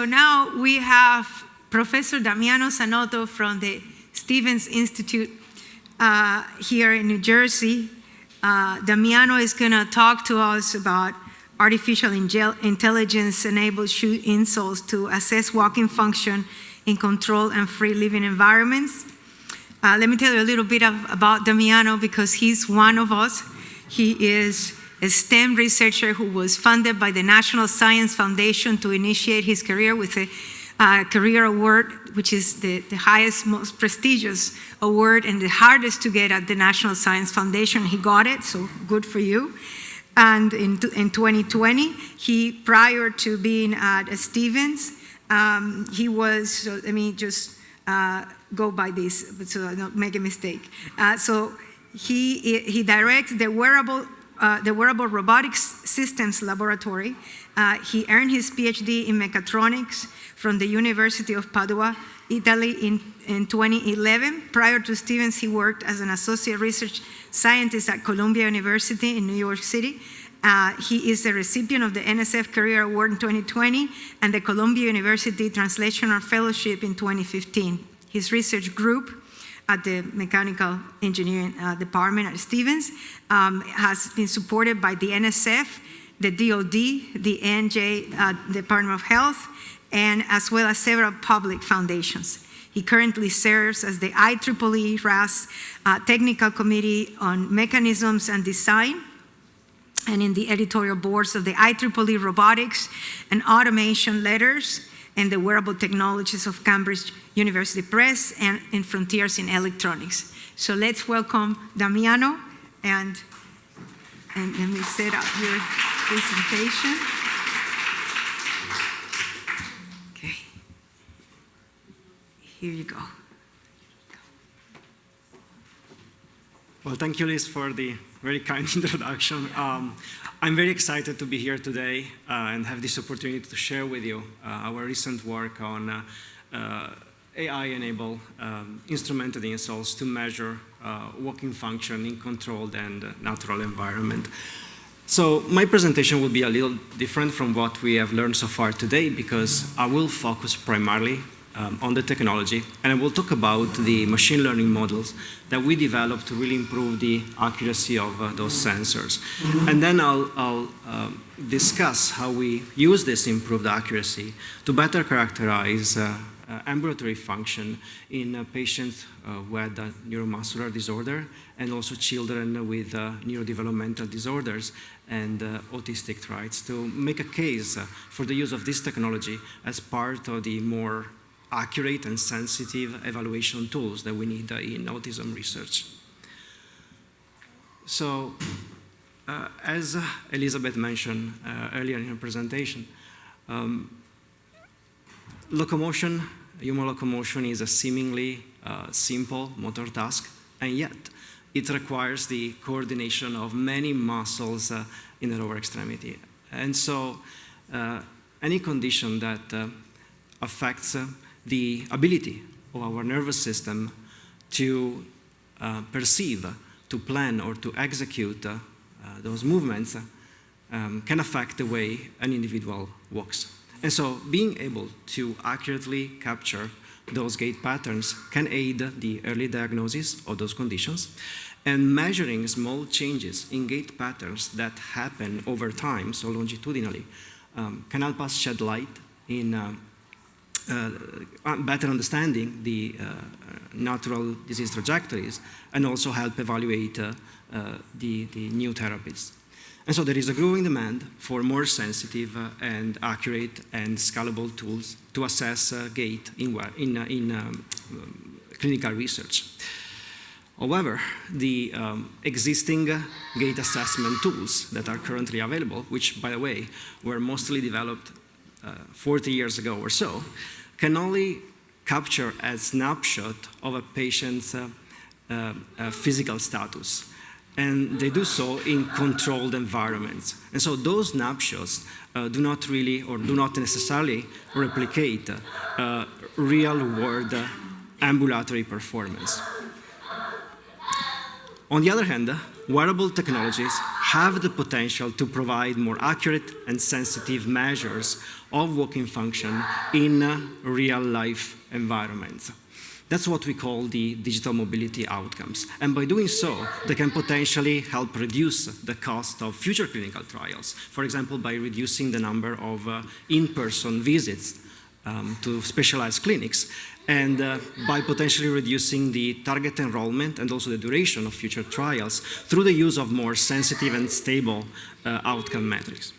So now we have Professor Damiano Zanotto from the Stevens Institute here in New Jersey. Damiano is going to talk to us about artificial intelligence-enabled shoe insoles to assess walking function in controlled and free living environments. Let me tell you a little bit about Damiano because he's one of us. He is a STEM researcher who was funded by the National Science Foundation to initiate his career with a career award, which is the highest, most prestigious award and the hardest to get at the National Science Foundation. He got it, so good for you. And in 2020, prior to being at Stevens, he was, so let me just go by this so I don't make a mistake. So he directs the Wearable Robotics Systems Laboratory. He earned his PhD in mechatronics from the University of Padua, Italy in 2011. Prior to Stevens, he worked as an associate research scientist at Columbia University in New York City. He is the recipient of the NSF Career Award in 2020 and the Columbia University Translational Fellowship in 2015. His research group at the Mechanical Engineering Department at Stevens has been supported by the NSF, the DoD, the NJ Department of Health, and as well as several public foundations. He currently serves as the IEEE RAS Technical Committee on Mechanisms and Design, and in the editorial boards of the IEEE Robotics and Automation Letters and the Wearable Technologies of Cambridge University Press and in Frontiers in Electronics. So let's welcome Damiano, and let me set up your presentation. Okay, here you go. Well, thank you, Liz, for the very kind introduction. I'm very excited to be here today and have this opportunity to share with you our recent work on AI-enabled instrumented insoles to measure walking function in controlled and natural environment. So my presentation will be a little different from what we have learned so far today because I will focus primarily on the technology, and I will talk about the machine learning models that we developed to really improve the accuracy of those sensors. And then I'll discuss how we use this improved accuracy to better characterize ambulatory function in patients who had a neuromuscular disorder and also children with neurodevelopmental disorders and autistic traits to make a case for the use of this technology as part of the more accurate and sensitive evaluation tools that we need in autism research. So, as Elizabeth mentioned earlier in her presentation, human locomotion is a seemingly simple motor task, and yet it requires the coordination of many muscles in the lower extremity. And so, any condition that affects the ability of our nervous system to perceive, to plan, or to execute those movements can affect the way an individual walks. And so being able to accurately capture those gait patterns can aid the early diagnosis of those conditions, and measuring small changes in gait patterns that happen over time, so longitudinally, can help us shed light in better understanding the natural disease trajectories and also help evaluate the new therapies. And so there is a growing demand for more sensitive and accurate and scalable tools to assess gait in clinical research. However, the existing gait assessment tools that are currently available, which, by the way, were mostly developed 40 years ago or so, can only capture a snapshot of a patient's physical status. And they do so in controlled environments. And so those snapshots do not really or do not necessarily replicate real-world ambulatory performance. On the other hand, wearable technologies have the potential to provide more accurate and sensitive measures of walking function in real-life environments. That's what we call the digital mobility outcomes. And by doing so, they can potentially help reduce the cost of future clinical trials. For example, by reducing the number of in-person visits to specialized clinics, and by potentially reducing the target enrollment and also the duration of future trials through the use of more sensitive and stable outcome metrics.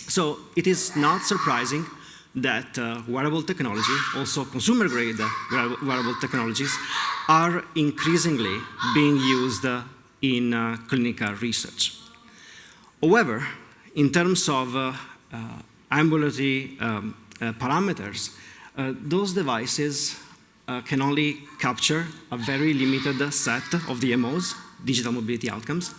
So it is not surprising that wearable technology, also consumer-grade wearable technologies, are increasingly being used in clinical research. However, in terms of ambulatory parameters, those devices can only capture a very limited set of DMOs, digital mobility outcomes,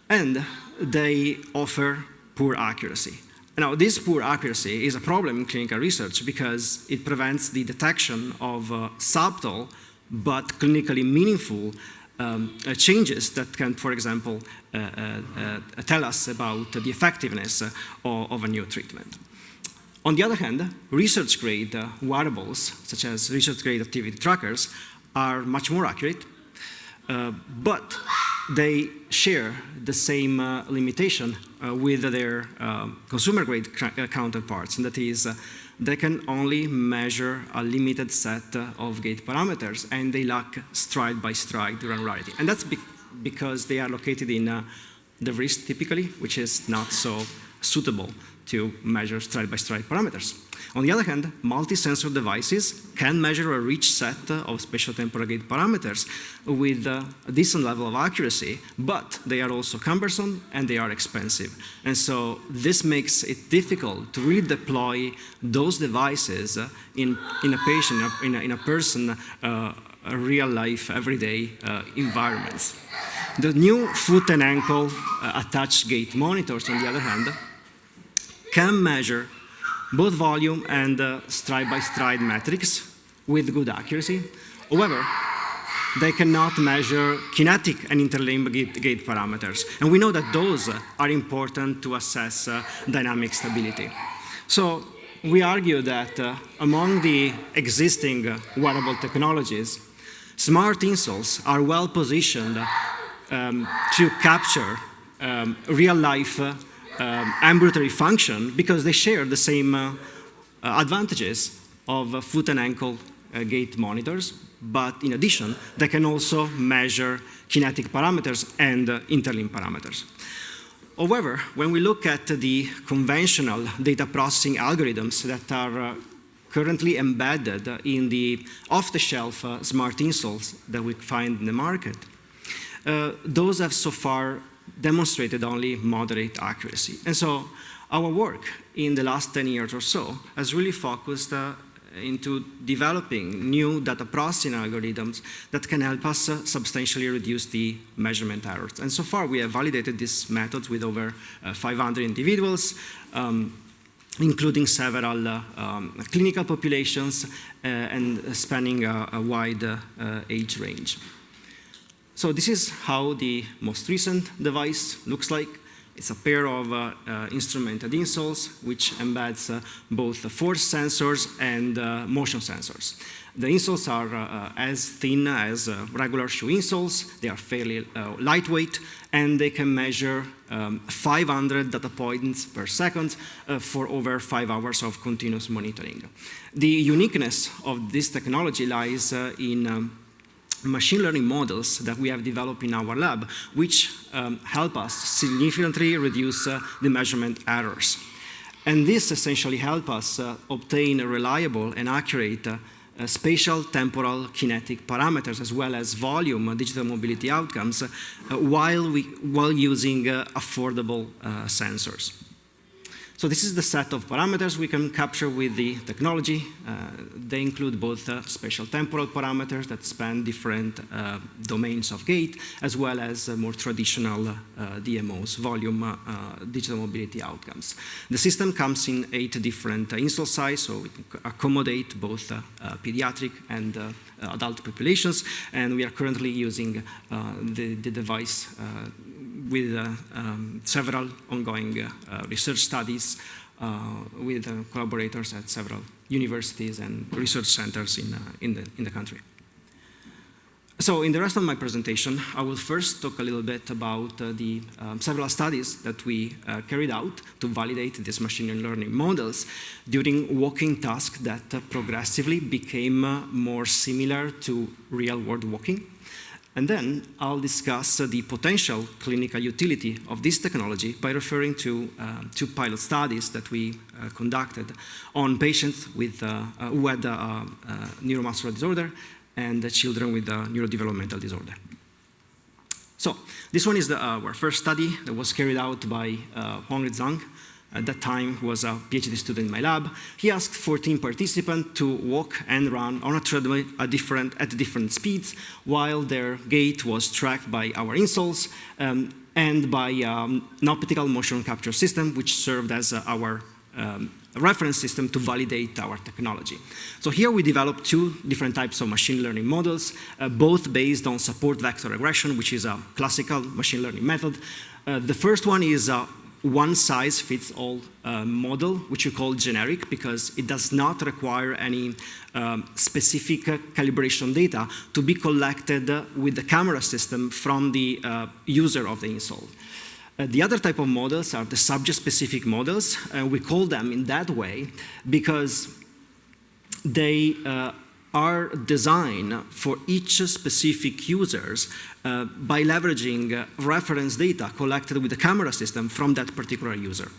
and they offer poor accuracy. Now, this poor accuracy is a problem in clinical research because it prevents the detection of subtle but clinically meaningful changes that can, for example, tell us about the effectiveness of a new treatment. On the other hand, research-grade wearables, such as research-grade activity trackers, are much more accurate, but they share the same limitation with their consumer-grade counterparts, and that is, they can only measure a limited set of GAIT parameters, and they lack stride-by-stride granularity. And that's because they are located in the wrist, typically, which is not so suitable to measure stride-by-stride parameters. On the other hand, multi-sensor devices can measure a rich set of spatiotemporal GAIT parameters with a decent level of accuracy, but they are also cumbersome and they are expensive. And so this makes it difficult to really deploy those devices in a patient, in a person, real-life, everyday environments. The new foot and ankle attached GAIT monitors, on the other hand, can measure both volume and stride-by-stride metrics with good accuracy. However, they cannot measure kinetic and interlimb GAIT parameters. And we know that those are important to assess dynamic stability. So we argue that among the existing wearable technologies, smart insoles are well positioned to capture real-life ambulatory function because they share the same advantages of foot and ankle GAIT monitors, but in addition, they can also measure kinetic parameters and interlimb parameters. However, when we look at the conventional data processing algorithms that are currently embedded in the off-the-shelf smart insoles that we find in the market, those have so far demonstrated only moderate accuracy. And so our work in the last 10 years or so has really focused into developing new data processing algorithms that can help us substantially reduce the measurement errors. And so far we have validated these methods with over 500 individuals, including several clinical populations and spanning a wide age range. So this is how the most recent device looks like. It's a pair of instrumented insoles, which embeds both force sensors and motion sensors. The insoles are as thin as regular shoe insoles. They are fairly lightweight, and they can measure 500 data points per second for over 5 hours of continuous monitoring. The uniqueness of this technology lies in machine learning models that we have developed in our lab, which help us significantly reduce the measurement errors. And this essentially helps us obtain reliable and accurate spatial, temporal, kinetic parameters, as well as volume digital mobility outcomes, while using affordable sensors. So this is the set of parameters we can capture with the technology. They include both spatial temporal parameters that span different domains of GAIT, as well as more traditional DMOs, volume digital mobility outcomes. The system comes in 8 different insole sizes, so it can accommodate both pediatric and adult populations, and we are currently using the device with several ongoing research studies with collaborators at several universities and research centers in the country. So in the rest of my presentation, I will first talk a little bit about the several studies that we carried out to validate these machine learning models during walking tasks that progressively became more similar to real-world walking. And then I'll discuss the potential clinical utility of this technology by referring to two pilot studies that we conducted on patients with, who had a neuromuscular disorder and the children with a neurodevelopmental disorder. So this one is our first study that was carried out by Hongri Zhang. At that time, he was a PhD student in my lab. He asked 14 participants to walk and run on a treadmill at different speeds, while their gait was tracked by our insoles and by an optical motion capture system, which served as our reference system to validate our technology. So here we developed two different types of machine learning models, both based on support vector regression, which is a classical machine learning method. The first one is a one-size-fits-all model, which we call generic, because it does not require any specific calibration data to be collected with the camera system from the user of the insole. The other type of models are the subject-specific models. We call them in that way because they are designed for each specific users by leveraging reference data collected with the camera system from that particular user.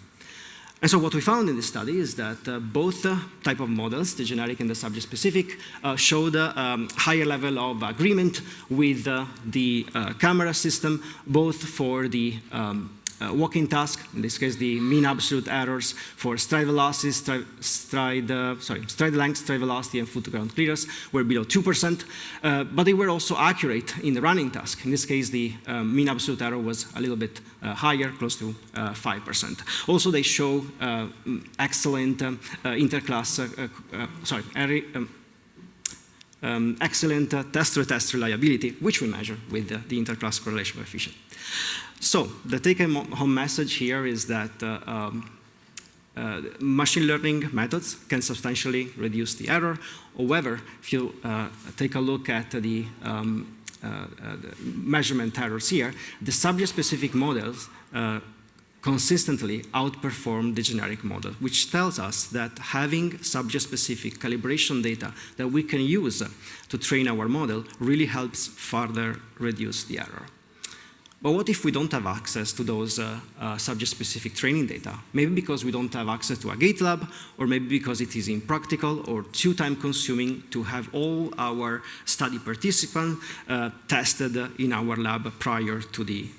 And so what we found in this study is that both type of models, the generic and the subject-specific, showed a higher level of agreement with the camera system, both for the walking task, in this case the mean absolute errors for stride velocity, stride length, stride velocity, and foot-to-ground clearance were below 2%, but they were also accurate in the running task. In this case, the mean absolute error was a little bit higher, close to 5%. Also, they show excellent excellent test-to-test reliability, which we measure with the interclass correlation coefficient. So the take-home message here is that machine learning methods can substantially reduce the error. However, if you take a look at the measurement errors here, the subject-specific models consistently outperform the generic model, which tells us that having subject-specific calibration data that we can use to train our model really helps further reduce the error. But what if we don't have access to those subject-specific training data? Maybe because we don't have access to a GAIT lab, or maybe because it is impractical or too time-consuming to have all our study participants tested in our lab prior to the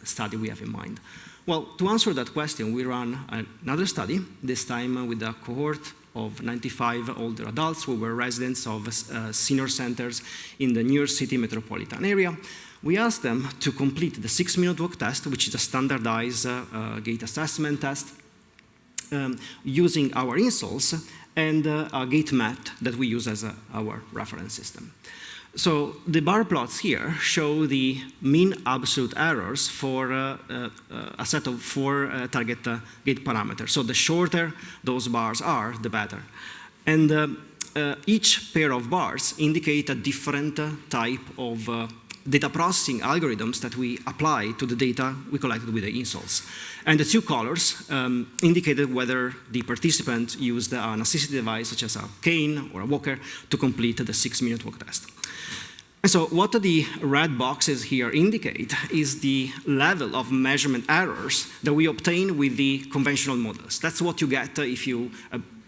study we have in mind. Well, to answer that question, we ran another study, this time with a cohort of 95 older adults who were residents of senior centers in the New York City metropolitan area. We asked them to complete the 6-minute walk test, which is a standardized GAIT assessment test, using our insoles and a GAIT map that we use as our reference system. So the bar plots here show the mean absolute errors for a set of 4 target GAIT parameters. So the shorter those bars are, the better. And each pair of bars indicate a different type of data processing algorithms that we apply to the data we collected with the insoles. And the 2 colors indicated whether the participant used an assistive device such as a cane or a walker to complete the 6-minute walk test. And so what the red boxes here indicate is the level of measurement errors that we obtain with the conventional models. That's what you get if you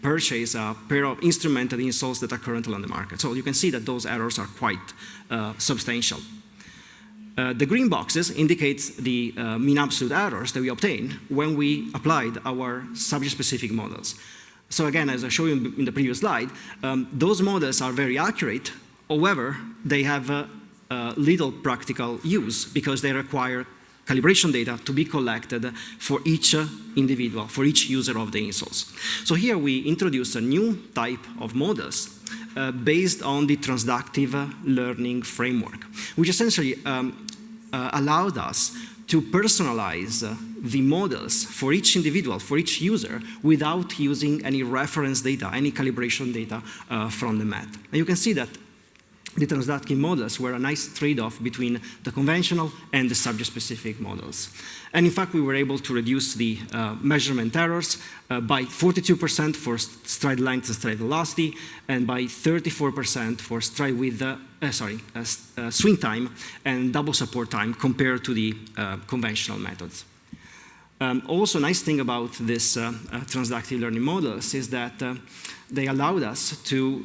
purchase a pair of instrumented insoles that are currently on the market. So you can see that those errors are quite substantial. The green boxes indicate the mean absolute errors that we obtain when we applied our subject-specific models. So again, as I showed you in the previous slide, those models are very accurate. However, they have little practical use because they require calibration data to be collected for each individual, for each user of the insoles. So here we introduce a new type of models based on the transductive learning framework, which essentially allowed us to personalize the models for each individual, for each user, without using any reference data, any calibration data from the mat. And you can see that the transductive models were a nice trade-off between the conventional and the subject-specific models. And in fact, we were able to reduce the measurement errors by 42% for stride length and stride velocity, and by 34% for stride width, swing time and double support time compared to the conventional methods. Also, a nice thing about this transductive learning models is that they allowed us to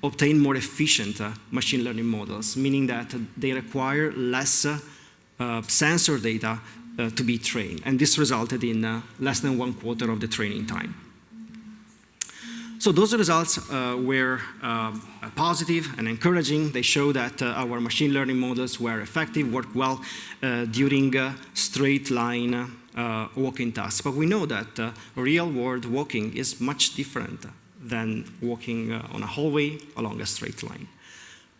obtain more efficient machine learning models, meaning that they require less sensor data to be trained. And this resulted in less than 1/4 of the training time. So those results were positive and encouraging. They show that our machine learning models were effective, worked well during straight line walking tasks. But we know that real world walking is much different than walking on a hallway along a straight line.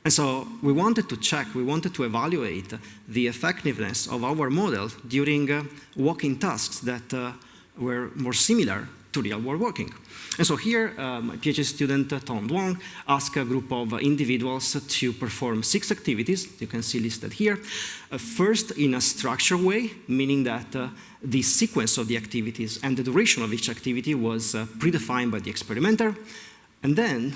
And so we wanted to check, we wanted to evaluate the effectiveness of our model during walking tasks that were more similar to real-world walking. And so here, my PhD student, Tom Duong, asked a group of individuals to perform 6 activities, you can see listed here. First, in a structured way, meaning that the sequence of the activities and the duration of each activity was predefined by the experimenter. And then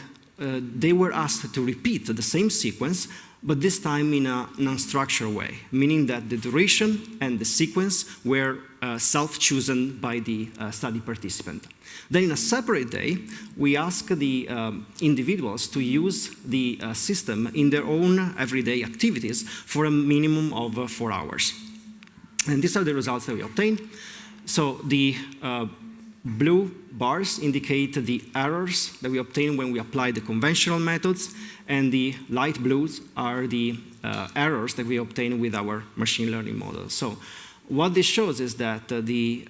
they were asked to repeat the same sequence, but this time in a non-structured way, meaning that the duration and the sequence were self-chosen by the study participant. Then in a separate day, we asked the individuals to use the system in their own everyday activities for a minimum of 4 hours. And these are the results that we obtained. So the blue bars indicate the errors that we obtain when we apply the conventional methods, and the light blues are the errors that we obtain with our machine learning models. So what this shows is that the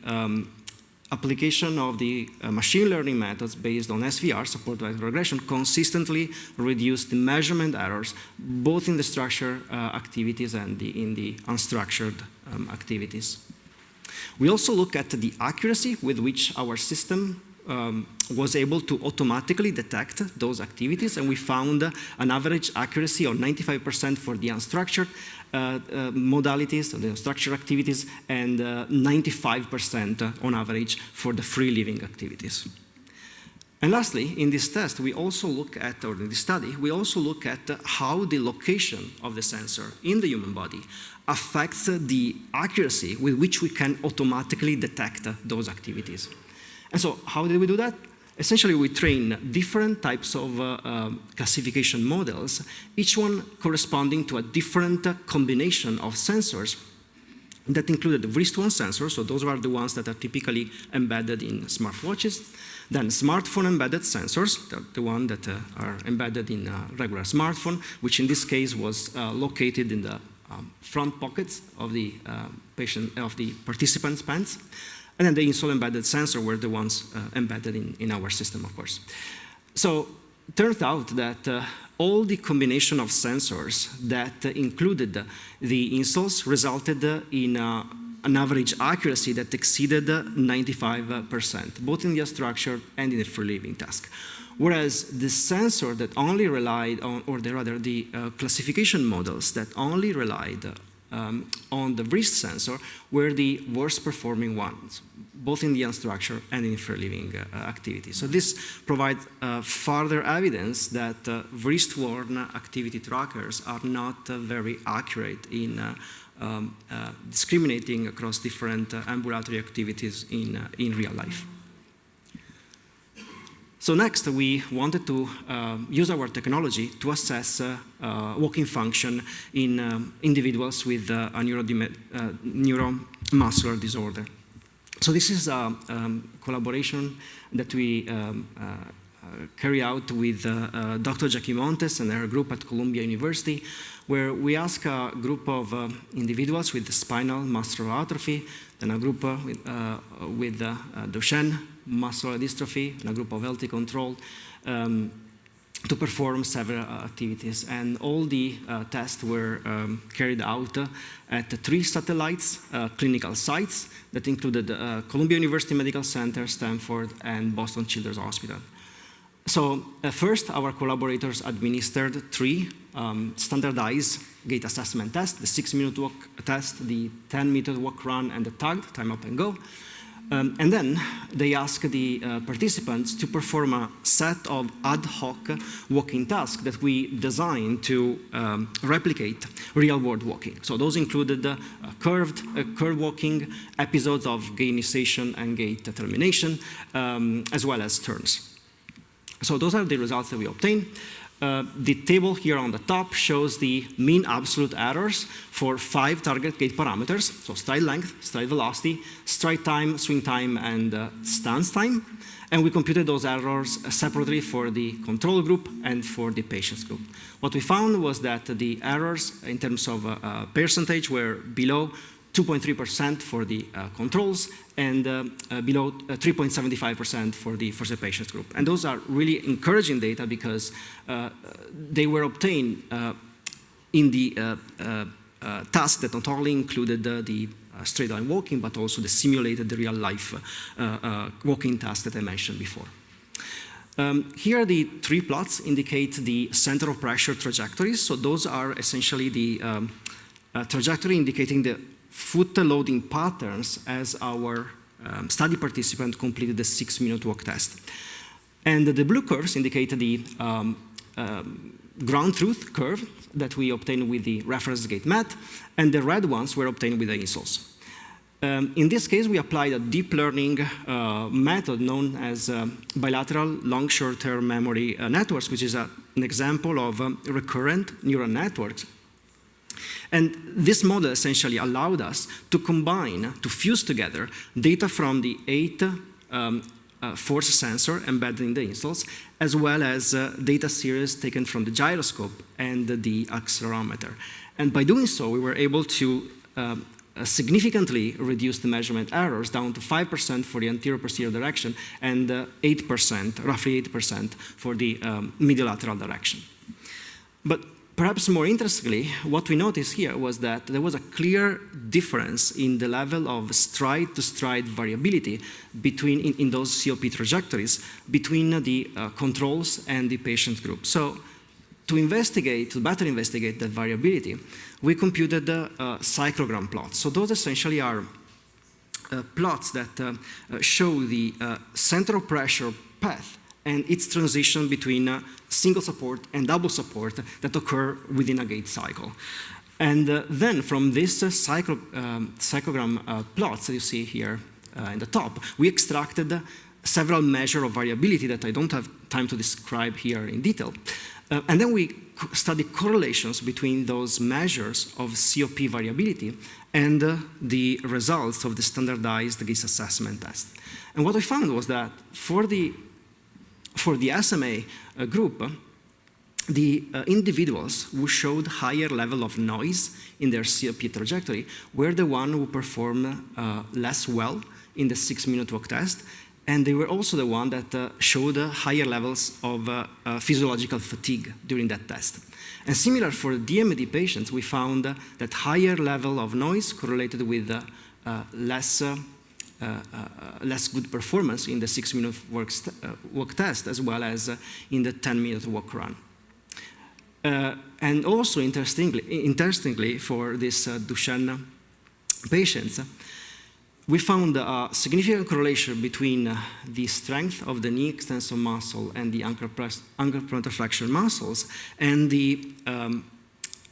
application of the machine learning methods based on SVR, support vector regression, consistently reduced the measurement errors, both in the structured activities and in the unstructured activities. We also look at the accuracy with which our system was able to automatically detect those activities, and we found an average accuracy of 95% for the unstructured modalities, the unstructured activities, and 95% on average for the free living activities. And lastly, in this test, we also look at, or in this study, we also look at how the location of the sensor in the human body affects the accuracy with which we can automatically detect those activities. And so how did we do that? Essentially, we train different types of classification models, each one corresponding to a different combination of sensors that included the wrist-one sensors, so those are the ones that are typically embedded in smartwatches. Then smartphone embedded sensors, the ones that are embedded in a regular smartphone, which in this case was located in the front pockets of the participant's pants. And then the insole embedded sensor were the ones embedded in our system, of course. So it turns out that all the combination of sensors that included the insoles resulted in an average accuracy that exceeded 95%, both in the unstructured and in the free living task. Whereas the sensor that only relied on, or rather the classification models that only relied on the wrist sensor were the worst performing ones, both in the unstructured and in free living activities. So this provides further evidence that wrist-worn activity trackers are not very accurate in discriminating across different ambulatory activities in real life. So next, we wanted to use our technology to assess walking function in individuals with a neuromuscular disorder. So this is a collaboration that we carry out with Dr. Jackie Montes and her group at Columbia University, where we ask a group of individuals with spinal muscular atrophy, then a group with Duchenne muscular dystrophy, and a group of healthy control to perform several activities. And all the tests were carried out at 3 satellites clinical sites that included Columbia University Medical Center, Stanford, and Boston Children's Hospital. So first, our collaborators administered 3 standardized GAIT assessment tests: the 6-minute walk test, the 10-meter walk run, and the tagged time up and go. And then they asked the participants to perform a set of ad hoc walking tasks that we designed to replicate real-world walking. So those included curved walking, episodes of gait initiation and gait termination, as well as turns. So those are the results that we obtained. The table here on the top shows the mean absolute errors for 5 target gait parameters, so stride length, stride velocity, stride time, swing time, and stance time. And we computed those errors separately for the control group and for the patients group. What we found was that the errors in terms of percentage were below 2.3% for the controls and below 3.75% for the patients group. And those are really encouraging data because they were obtained in the task that not only included the straight line walking, but also the simulated real life walking task that I mentioned before. Here the 3 plots indicate the center of pressure trajectories. So those are essentially the trajectory indicating the foot loading patterns as our study participant completed the 6-minute walk test. And the blue curves indicate the ground truth curve that we obtained with the reference gait mat, and the red ones were obtained with the insoles. In this case, we applied a deep learning method known as bilateral long short-term memory networks, which is an example of recurrent neural networks. And this model essentially allowed us to combine, to fuse together data from the 8 force sensor embedded in the insoles, as well as data series taken from the gyroscope and the accelerometer. And by doing so, we were able to significantly reduce the measurement errors down to 5% for the anterior posterior direction and 8%, roughly 8% for the medial-lateral direction. But perhaps more interestingly, what we noticed here was that there was a clear difference in the level of stride-to-stride variability between, in those COP trajectories between the controls and the patient group. So to better investigate that variability, we computed the cyclogram plots. So those essentially are plots that show the center of pressure path and its transition between single support and double support that occur within a gait cycle. And then from this cyclogram plots that you see here in the top, we extracted several measures of variability that I don't have time to describe here in detail. And then we studied correlations between those measures of COP variability and the results of the standardized GAIT assessment test. And what we found was that for the SMA group, the individuals who showed higher level of noise in their COP trajectory were the ones who performed less well in the 6-minute walk test, and they were also the ones that showed higher levels of physiological fatigue during that test. And similar for DMD patients, we found that higher level of noise correlated with less good performance in the 6-minute walk test, as well as in the 10-minute walk run. And also, interestingly for these Duchenne patients, we found a significant correlation between the strength of the knee extensor muscle and the ankle plantar flexion muscles and the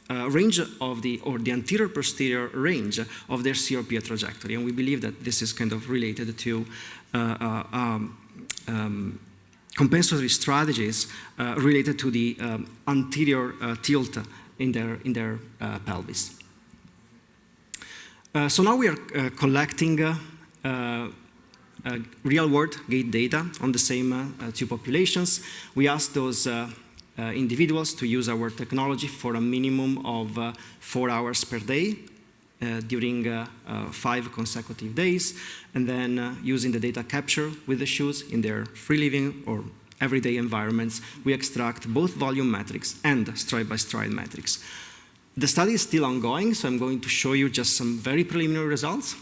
range of the anterior posterior range of their COP trajectory. And we believe that this is kind of related to compensatory strategies related to the anterior tilt in their pelvis. So now we are collecting real-world gait data on the same 2 populations. We asked those individuals to use our technology for a minimum of 4 hours per day during 5 consecutive days, and then using the data capture with the shoes in their free living or everyday environments, we extract both volume metrics and stride-by-stride metrics. The study is still ongoing, so I'm going to show you just some very preliminary results.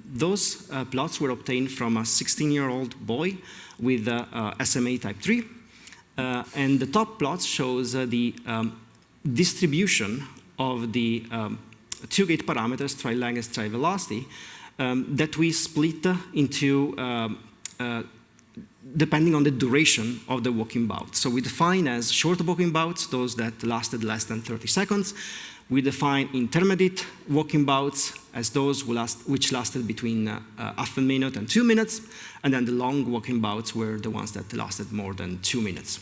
Those plots were obtained from a 16-year-old boy with SMA type 3. And the top plot shows the distribution of the two gait parameters, stride length and stride velocity, that we split into depending on the duration of the walking bout. So we define as short walking bouts those that lasted less than 30 seconds. We define intermediate walking bouts as those which lasted between half a minute and 2 minutes, and then the long walking bouts were the ones that lasted more than 2 minutes.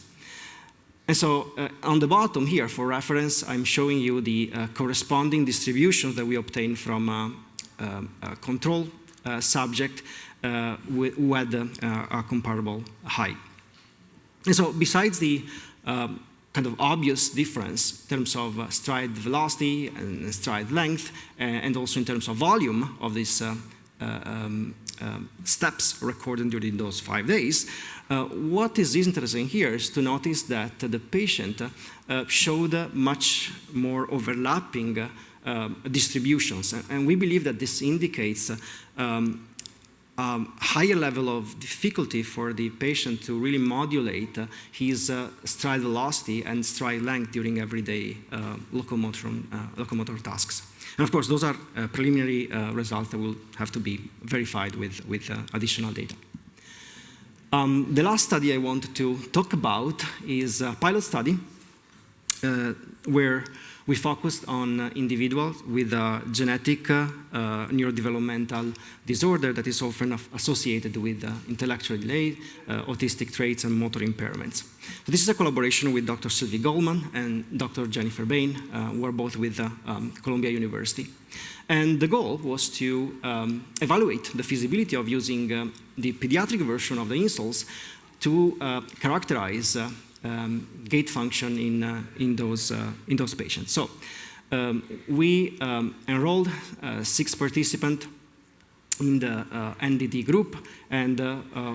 And so on the bottom here, for reference, I'm showing you the corresponding distributions that we obtained from a control subject who had a comparable height. And so besides the kind of obvious difference in terms of stride velocity and stride length, and also in terms of volume of these steps recorded during those 5 days, what is interesting here is to notice that the patient showed much more overlapping distributions. And we believe that this indicates higher level of difficulty for the patient to really modulate his stride velocity and stride length during everyday locomotor tasks. And of course, those are preliminary results that will have to be verified with additional data. The last study I wanted to talk about is a pilot study where we focused on individuals with a genetic neurodevelopmental disorder that is often associated with intellectual delay, autistic traits, and motor impairments. So this is a collaboration with Dr. Sylvie Goldman and Dr. Jennifer Bain, who are both with Columbia University. And the goal was to evaluate the feasibility of using the pediatric version of the Insoles to characterize gait function in those patients. So we enrolled 6 participants in the NDD group and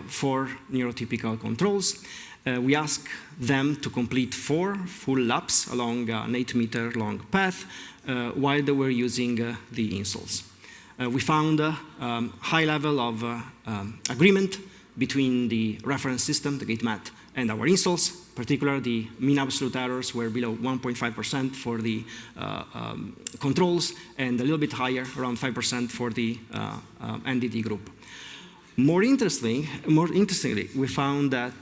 4 neurotypical controls. We asked them to complete 4 full laps along an 8-meter long path while they were using the Insoles. We found a high level of agreement between the reference system, the GAIT mat, and our Insoles. Particularly, the mean absolute errors were below 1.5% for the controls, and a little bit higher, around 5% for the NDD group. More interestingly, we found that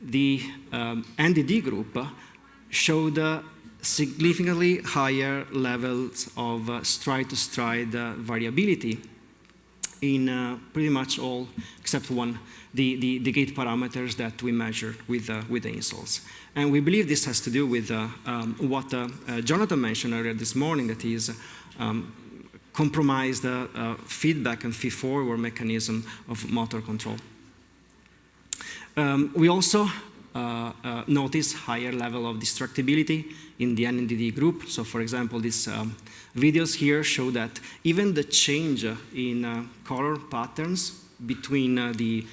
the NDD group showed significantly higher levels of stride-to-stride variability in pretty much all except one, the gait parameters that we measured with the Insoles. And we believe this has to do with what Jonathan mentioned earlier this morning, that is compromised feedback and feed-forward mechanism of motor control. We also notice higher level of distractibility in the NDD group. So for example, these videos here show that even the change in color patterns between the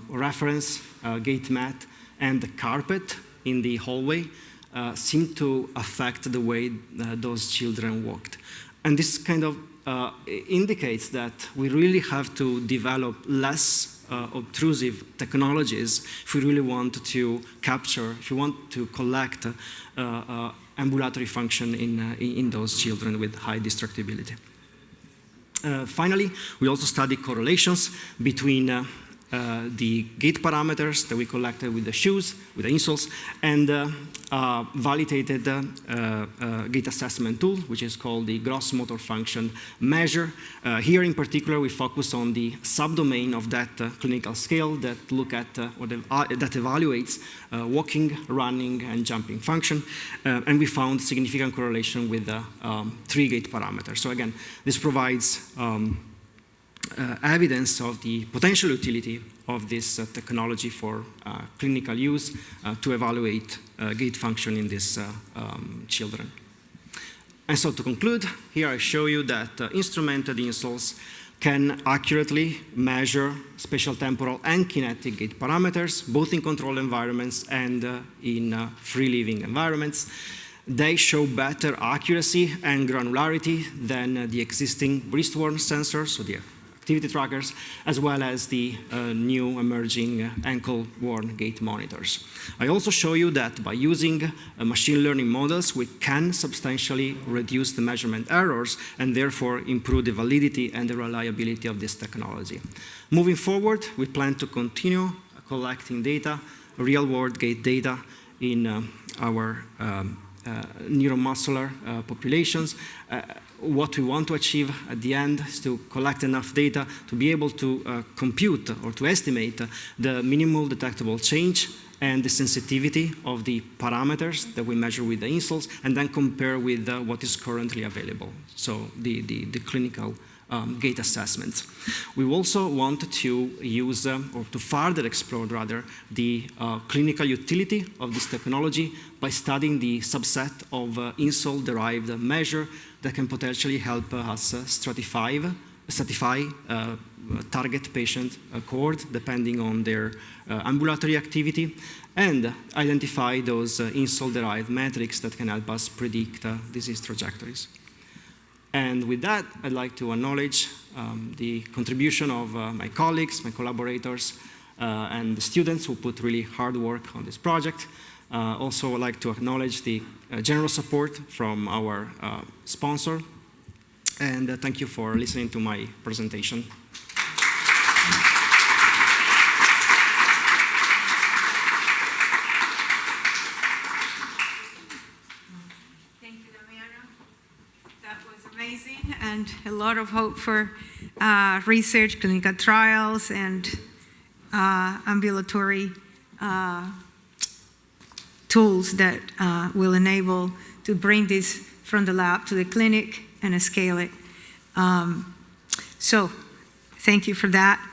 reference gait mat and the carpet in the hallway seemed to affect the way those children walked. And this kind of indicates that we really have to develop less obtrusive technologies if we really want to capture, if we want to collect ambulatory function in those children with high distractibility. Finally, we also studied correlations between the gait parameters that we collected with the shoes, with the Insoles, and validated gait assessment tool, which is called the gross motor function measure. Here in particular, we focus on the subdomain of that clinical scale that look at that evaluates walking, running, and jumping function, and we found significant correlation with the 3 gait parameters. So again, this provides evidence of the potential utility of this technology for clinical use to evaluate gait function in these children. And so to conclude, here I show you that instrumented Insoles can accurately measure spatiotemporal and kinetic gait parameters, both in controlled environments and in free living environments. They show better accuracy and granularity than the existing wrist-worn sensors, so the activity trackers, as well as the new emerging ankle-worn gait monitors. I also show you that by using machine learning models, we can substantially reduce the measurement errors and therefore improve the validity and the reliability of this technology. Moving forward, we plan to continue collecting data, real-world gait data in our neuromuscular populations. What we want to achieve at the end is to collect enough data to be able to compute or to estimate the minimal detectable change and the sensitivity of the parameters that we measure with the insoles, and then compare with what is currently available, so the clinical gait assessments. We also want to use, or to further explore rather, the clinical utility of this technology by studying the subset of insole-derived measure that can potentially help us stratify target patient cohort depending on their ambulatory activity, and identify those insole-derived metrics that can help us predict disease trajectories. And with that, I'd like to acknowledge the contribution of my colleagues, my collaborators, and the students who put really hard work on this project. Also, I'd like to acknowledge the general support from our sponsor, and thank you for listening to my presentation. Amazing, and a lot of hope for research, clinical trials, and ambulatory tools that will enable to bring this from the lab to the clinic and scale it. So thank you for that.